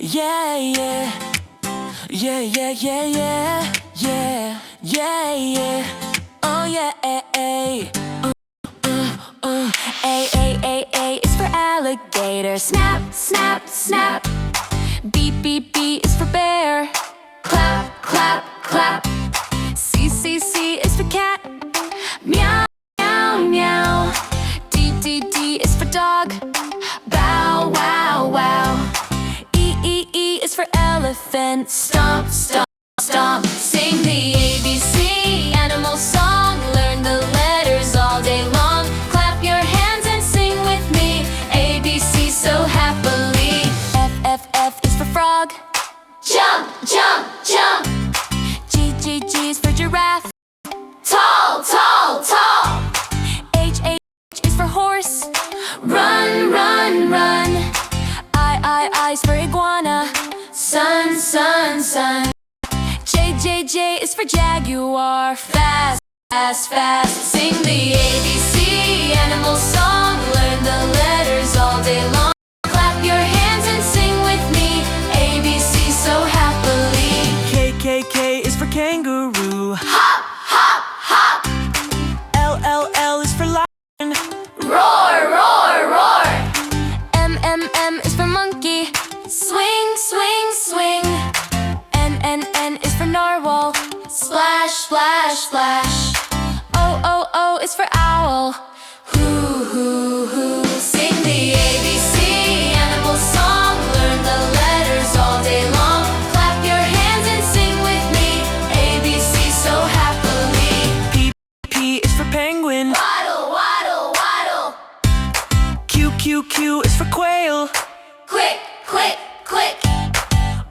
Yeah, yeah. Yeah, yeah, yeah, yeah. Yeah, yeah, yeah. Oh yeah, A. A is for alligator. Snap, snap, snap. B is for bear. Clap, clap, clap. C is for cat. Meow, meow, meow. D is for dog. Bow, wow, wow. E is for elephant. Stomp, stomp, stomp. Sing the ABC animal song. Learn the letters all day long. Clap your hands and sing with me. ABC so happily. F is for frog. Jump, jump, jump. G is for giraffe. Tall, tall, tall. H is for horse. Run, run, run. I is for iguana. Sun, sun, sun. J is for jaguar. Fast, fast, fast. Sing the ABC animal song. Learn the letters all day long. Clap your hands and sing with me. ABC so happily. K is for kangaroo. Hop, hop, hop. L is for lion. Roar, roar, roar. M is for monkey. Swing, swing, swing. N is for narwhal. Splash, splash, splash. O is for owl. Hoo, hoo, hoo. Sing the ABC animal song. Learn the letters all day long. Clap your hands and sing with me. ABC so happily. P is for penguin. Waddle, waddle, waddle. Q is for quail. Quick, quick, quick.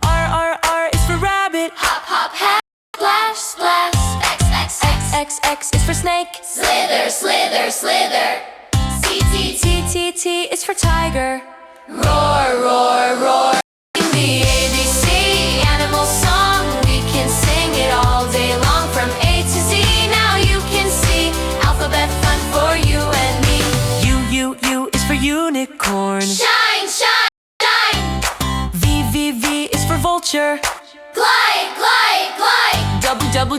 R is for rabbit. Hop, hop, hop. Splash, splash. X is for snake. Slither, slither, slither. T is for tiger. Roar, roar, roar. Sing the ABC animal song. We can sing it all day long. From A to Z, now you can see. Alphabet fun for you and me. U is for unicorn. Shine, shine, shine. V is for vulture. Glide, glide, glide. W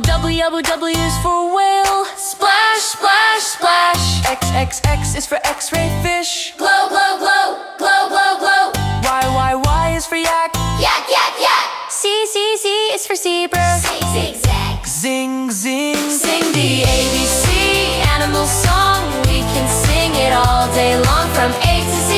is for whale. Splash, splash, splash. X is for x-ray fish. Glow, glow, glow, glow, glow, glow. Y is for yak. Yak, yak, yak. Z is for zebra. Zig, zig, zag. Zing, zing. Sing the ABC animal song. We can sing it all day long from A to Z.